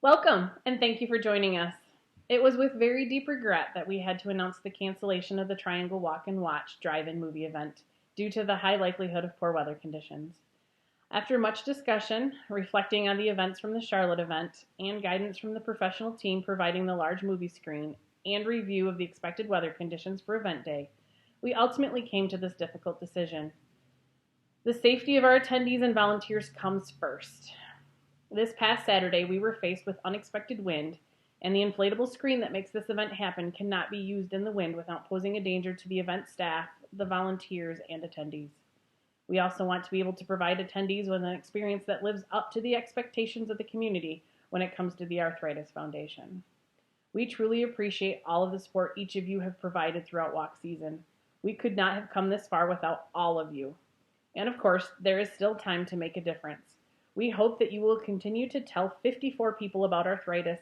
Welcome, and thank you for joining us. It was with very deep regret that we had to announce the cancellation of the Triangle Walk and Watch drive-in movie event due to the high likelihood of poor weather conditions. After much discussion, reflecting on the events from the Charlotte event, and guidance from the professional team providing the large movie screen, and review of the expected weather conditions for event day, we ultimately came to this difficult decision. The safety of our attendees and volunteers comes first. This past Saturday, we were faced with unexpected wind, and the inflatable screen that makes this event happen cannot be used in the wind without posing a danger to the event staff, the volunteers, and attendees. We also want to be able to provide attendees with an experience that lives up to the expectations of the community when it comes to the Arthritis Foundation. We truly appreciate all of the support each of you have provided throughout walk season. We could not have come this far without all of you. And of course, there is still time to make a difference. We hope that you will continue to tell 54 people about arthritis,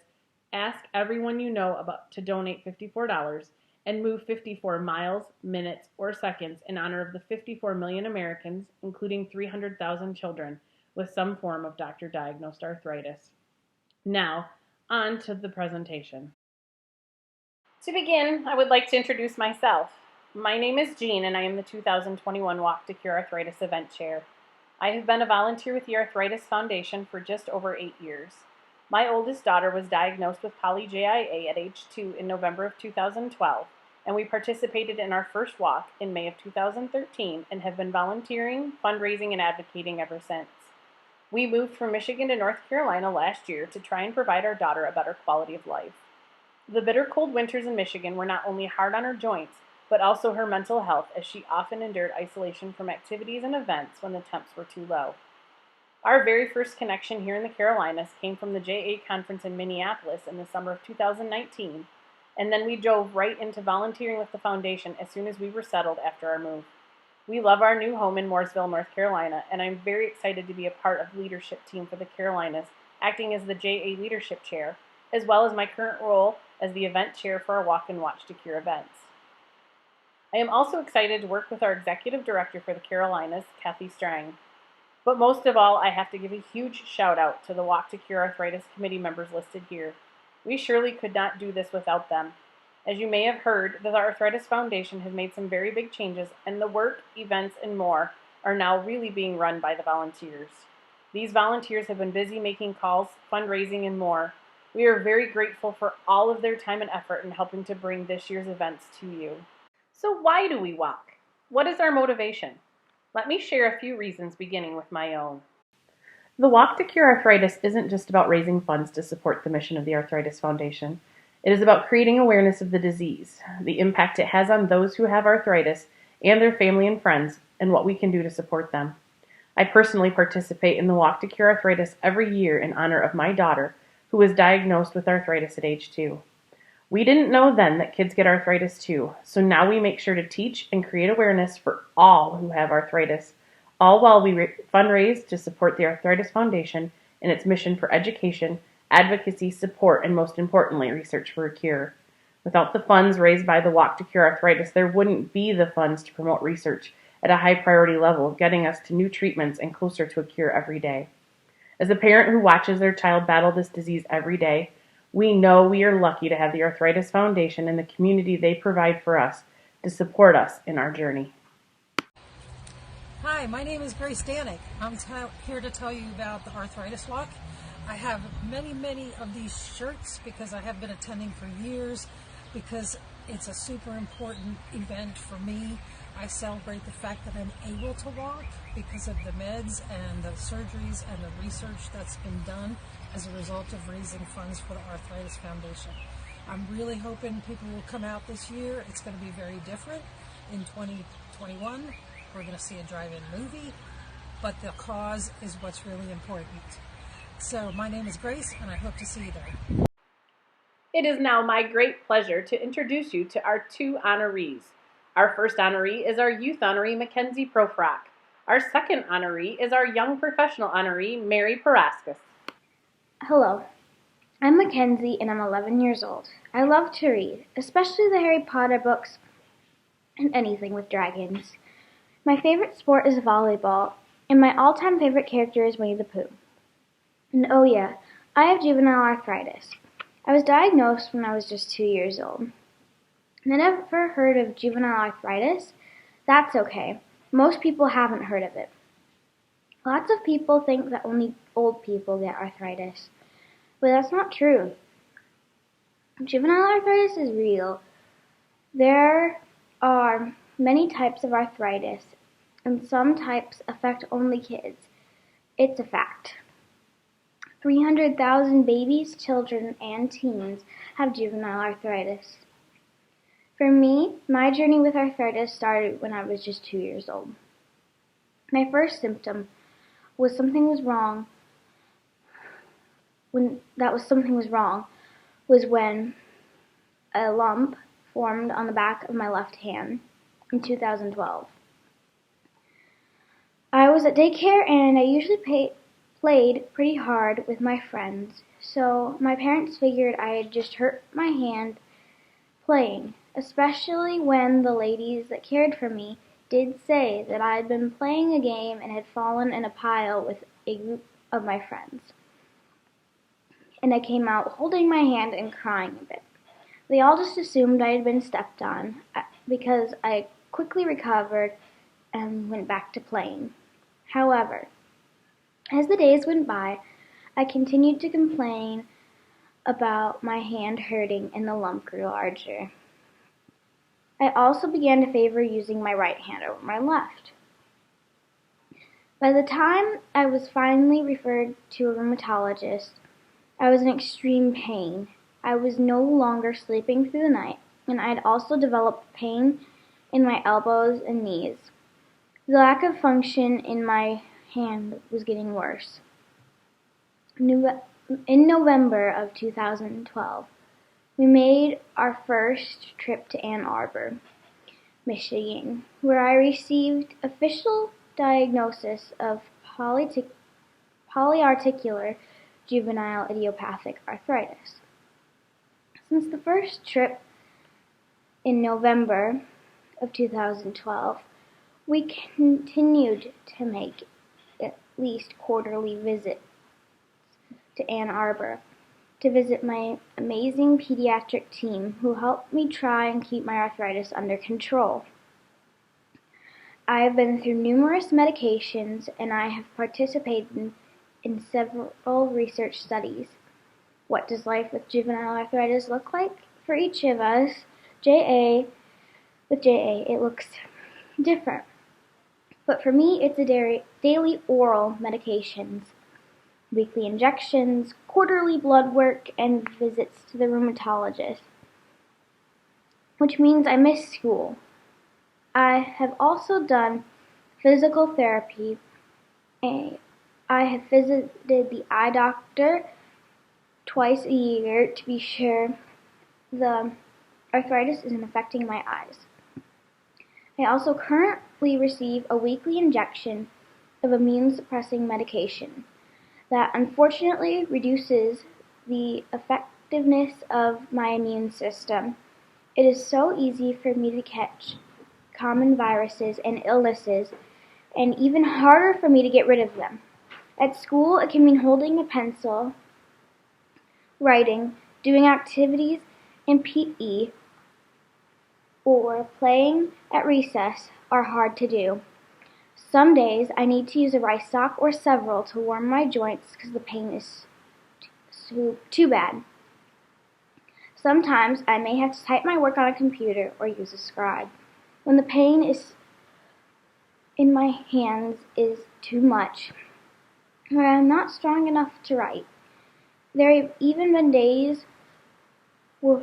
ask everyone you know about to donate $54, and move 54 miles, minutes, or seconds in honor of the 54 million Americans, including 300,000 children, with some form of doctor-diagnosed arthritis. Now, on to the presentation. To begin, I would like to introduce myself. My name is Jean, and I am the 2021 Walk to Cure Arthritis Event Chair. I have been a volunteer with the Arthritis Foundation for just over 8 years. My oldest daughter was diagnosed with poly-JIA at age 2 in November of 2012, and we participated in our first walk in May of 2013 and have been volunteering, fundraising, and advocating ever since. We moved from Michigan to North Carolina last year to try and provide our daughter a better quality of life. The bitter cold winters in Michigan were not only hard on her joints, but also her mental health, as she often endured isolation from activities and events when the temps were too low. Our very first connection here in the Carolinas came from the JA conference in Minneapolis in the summer of 2019, and then we dove right into volunteering with the foundation as soon as we were settled after our move. We love our new home in Mooresville, North Carolina, and I'm very excited to be a part of the leadership team for the Carolinas, acting as the JA Leadership Chair, as well as my current role as the event chair for our Walk and Watch to Cure events. I am also excited to work with our Executive Director for the Carolinas, Kathy Strang. But most of all, I have to give a huge shout out to the Walk to Cure Arthritis Committee members listed here. We surely could not do this without them. As you may have heard, the Arthritis Foundation has made some very big changes, and the work, events, and more are now really being run by the volunteers. These volunteers have been busy making calls, fundraising, and more. We are very grateful for all of their time and effort in helping to bring this year's events to you. So why do we walk? What is our motivation? Let me share a few reasons, beginning with my own. The Walk to Cure Arthritis isn't just about raising funds to support the mission of the Arthritis Foundation. It is about creating awareness of the disease, the impact it has on those who have arthritis and their family and friends, and what we can do to support them. I personally participate in the Walk to Cure Arthritis every year in honor of my daughter, who was diagnosed with arthritis at age 2. We didn't know then that kids get arthritis too, so now we make sure to teach and create awareness for all who have arthritis, all while we fundraise to support the Arthritis Foundation and its mission for education, advocacy, support, and most importantly, research for a cure. Without the funds raised by the Walk to Cure Arthritis, there wouldn't be the funds to promote research at a high priority level, getting us to new treatments and closer to a cure every day. As a parent who watches their child battle this disease every day, we know we are lucky to have the Arthritis Foundation and the community they provide for us to support us in our journey. Hi, my name is Grace Danik. I'm here to tell you about the Arthritis Walk. I have many of these shirts because I have been attending for years, because it's a super important event for me. I celebrate the fact that I'm able to walk because of the meds and the surgeries and the research that's been done as a result of raising funds for the Arthritis Foundation. I'm really hoping people will come out this year. It's going to be very different. In 2021, we're going to see a drive-in movie, but the cause is what's really important. So my name is Grace, and I hope to see you there. It is now my great pleasure to introduce you to our 2 honorees. Our first honoree is our youth honoree, Mackenzie Profrock. Our second honoree is our young professional honoree, Mary Paraskis. Hello, I'm Mackenzie and I'm 11 years old. I love to read, especially the Harry Potter books and anything with dragons. My favorite sport is volleyball, and my all-time favorite character is Winnie the Pooh. And oh yeah, I have juvenile arthritis. I was diagnosed when I was just 2 years old. Never heard of juvenile arthritis? That's okay. Most people haven't heard of it. Lots of people think that only old people get arthritis, but that's not true. Juvenile arthritis is real. There are many types of arthritis, and some types affect only kids. It's a fact. 300,000 babies, children, and teens have juvenile arthritis. For me, my journey with arthritis started when I was just 2 years old. My first symptom was something was wrong when a lump formed on the back of my left hand in 2012. I was at daycare and I usually played pretty hard with my friends, so my parents figured I had just hurt my hand playing, especially when the ladies that cared for me did say that I had been playing a game and had fallen in a pile with a group of my friends. And I came out holding my hand and crying a bit. They all just assumed I had been stepped on because I quickly recovered and went back to playing. However, as the days went by, I continued to complain about my hand hurting and the lump grew larger. I also began to favor using my right hand over my left. By the time I was finally referred to a rheumatologist, I was in extreme pain. I was no longer sleeping through the night, and I had also developed pain in my elbows and knees. The lack of function in my hand was getting worse. In November of 2012, we made our first trip to Ann Arbor, Michigan, where I received official diagnosis of polyarticular juvenile idiopathic arthritis. Since the first trip in November of 2012, we continued to make at least quarterly visits to Ann Arbor to visit my amazing pediatric team who helped me try and keep my arthritis under control. I have been through numerous medications and I have participated in several research studies. What does life with juvenile arthritis look like? For each of us, it looks different. But for me, it's a daily oral medications, weekly injections, quarterly blood work, and visits to the rheumatologist, which means I miss school. I have also done physical therapy. I have visited the eye doctor twice a year to be sure the arthritis isn't affecting my eyes. I also currently receive a weekly injection of immune-suppressing medication that unfortunately reduces the effectiveness of my immune system. It is so easy for me to catch common viruses and illnesses, and even harder for me to get rid of them. At school, it can mean holding a pencil, writing, doing activities in PE, or playing at recess are hard to do. Some days I need to use a rice sock or several to warm my joints because the pain is too bad. Sometimes I may have to type my work on a computer or use a scribe. When the pain is in my hands is too much, where I'm not strong enough to write. There have even been days where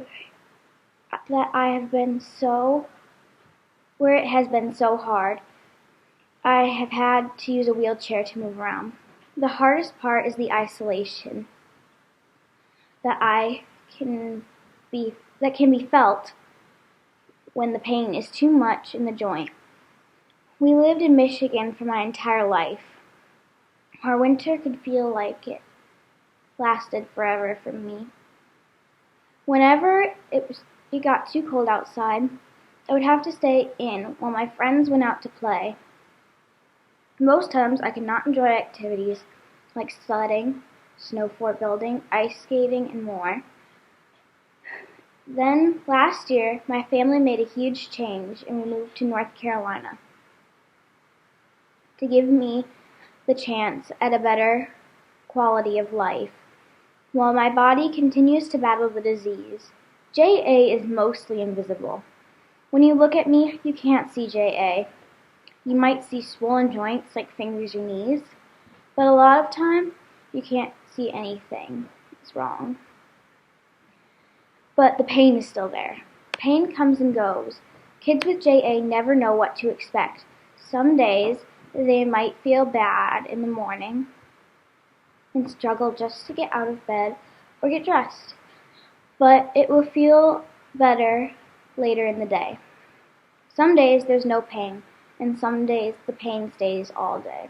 it has been so hard, I have had to use a wheelchair to move around. The hardest part is the isolation that can be felt when the pain is too much in the joint. We lived in Michigan for my entire life. Our winter could feel like it lasted forever for me. Whenever it got too cold outside, I would have to stay in while my friends went out to play. Most times I could not enjoy activities like sledding, snow fort building, ice skating, and more. Then last year, my family made a huge change and we moved to North Carolina to give me the chance at a better quality of life. While my body continues to battle the disease, JA is mostly invisible. When you look at me, you can't see JA. You might see swollen joints like fingers or knees, but a lot of time, you can't see anything. It's wrong. But the pain is still there. Pain comes and goes. Kids with JA never know what to expect. Some days, they might feel bad in the morning and struggle just to get out of bed or get dressed. But it will feel better later in the day. Some days there's no pain, and some days the pain stays all day.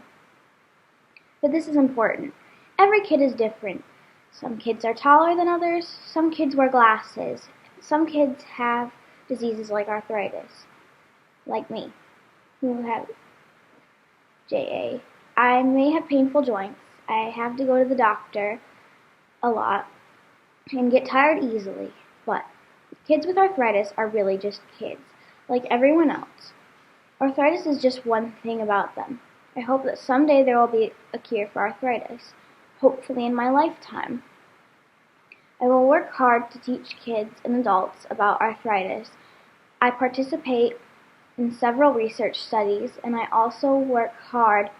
But this is important. Every kid is different. Some kids are taller than others. Some kids wear glasses. Some kids have diseases like arthritis, like me, who have JA. I may have painful joints. I have to go to the doctor a lot and get tired easily. But kids with arthritis are really just kids, like everyone else. Arthritis is just one thing about them. I hope that someday there will be a cure for arthritis, hopefully in my lifetime. I will work hard to teach kids and adults about arthritis. I participate in several research studies, and I also work hard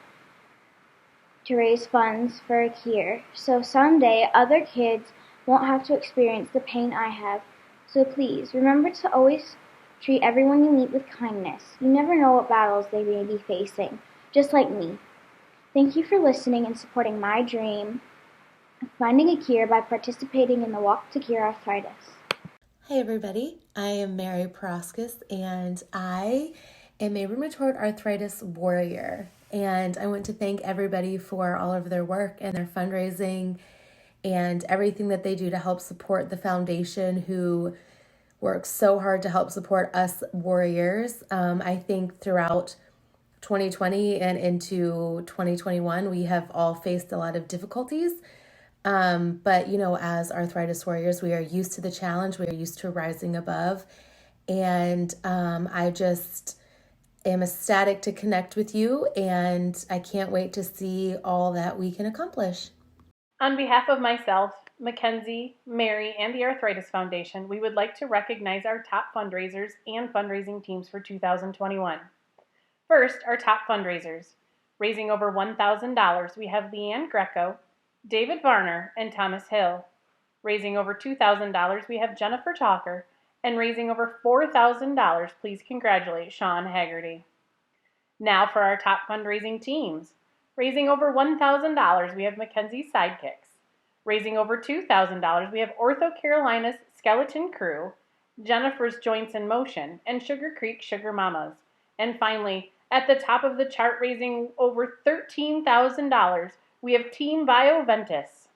to raise funds for a cure, so someday other kids won't have to experience the pain I have. So please, remember to always treat everyone you meet with kindness. You never know what battles they may be facing, just like me. Thank you for listening and supporting my dream of finding a cure by participating in the Walk to Cure Arthritis. Hi everybody, I am Mary Proskus and I am a rheumatoid arthritis warrior. And I want to thank everybody for all of their work and their fundraising and everything that they do to help support the foundation who works so hard to help support us warriors. I think throughout 2020 and into 2021, we have all faced a lot of difficulties. But, as arthritis warriors, we are used to the challenge. We are used to rising above. And I just am ecstatic to connect with you, and I can't wait to see all that we can accomplish. On behalf of myself, Mackenzie, Mary, and the Arthritis Foundation, we would like to recognize our top fundraisers and fundraising teams for 2021. First, our top fundraisers. Raising over $1,000, we have Leanne Greco, David Varner, and Thomas Hill. Raising over $2,000, we have Jennifer Talker. And raising over $4,000, please congratulate Sean Haggerty. Now for our top fundraising teams. Raising over $1,000, we have Mackenzie's Sidekicks. Raising over $2,000, we have Ortho Carolinas Skeleton Crew, Jennifer's Joints in Motion, and Sugar Creek Sugar Mamas. And finally, at the top of the chart, raising over $13,000, we have Team BioVentus.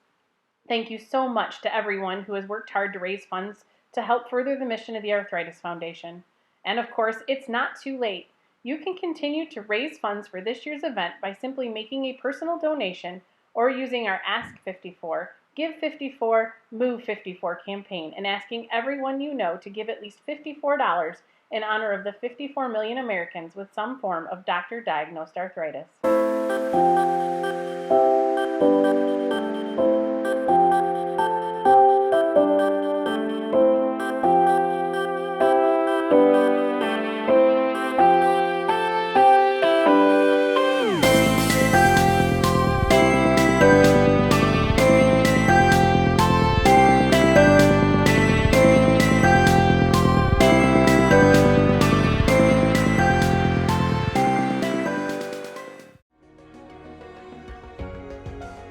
Thank you so much to everyone who has worked hard to raise funds to help further the mission of the Arthritis Foundation. And of course, it's not too late. You can continue to raise funds for this year's event by simply making a personal donation or using our Ask 54, Give 54, Move 54 campaign and asking everyone you know to give at least $54 in honor of the 54 million Americans with some form of doctor-diagnosed arthritis.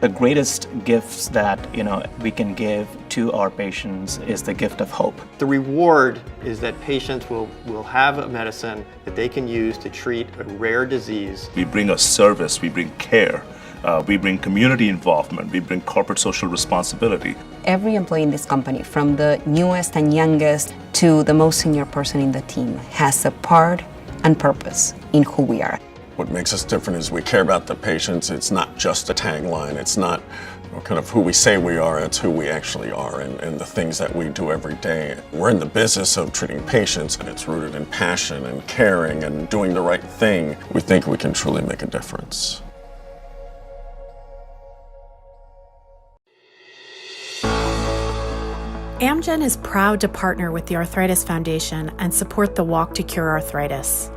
The greatest gifts that we can give to our patients is the gift of hope. The reward is that patients will have a medicine that they can use to treat a rare disease. We bring a service, we bring care, we bring community involvement, we bring corporate social responsibility. Every employee in this company, from the newest and youngest to the most senior person in the team, has a part and purpose in who we are. What makes us different is we care about the patients. It's not just a tagline. It's not kind of who we say we are, it's who we actually are and the things that we do every day. We're in the business of treating patients, and it's rooted in passion and caring and doing the right thing. We think we can truly make a difference. Amgen is proud to partner with the Arthritis Foundation and support the Walk to Cure Arthritis.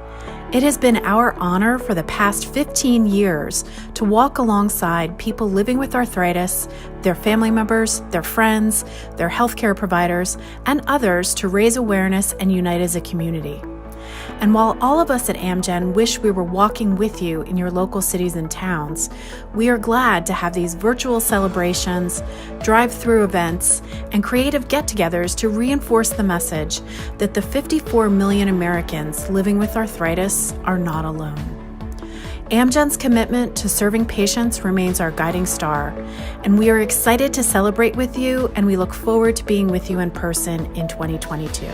It has been our honor for the past 15 years to walk alongside people living with arthritis, their family members, their friends, their healthcare providers, and others to raise awareness and unite as a community. And while all of us at Amgen wish we were walking with you in your local cities and towns, we are glad to have these virtual celebrations, drive-through events, and creative get-togethers to reinforce the message that the 54 million Americans living with arthritis are not alone. Amgen's commitment to serving patients remains our guiding star, and we are excited to celebrate with you, and we look forward to being with you in person in 2022.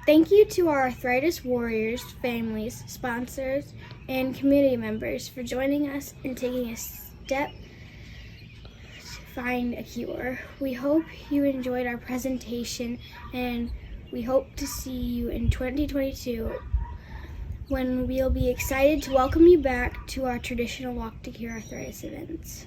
Thank you to our arthritis warriors, families, sponsors, and community members for joining us and taking a step to find a cure. We hope you enjoyed our presentation, and we hope to see you in 2022 when we'll be excited to welcome you back to our traditional Walk to Cure Arthritis events.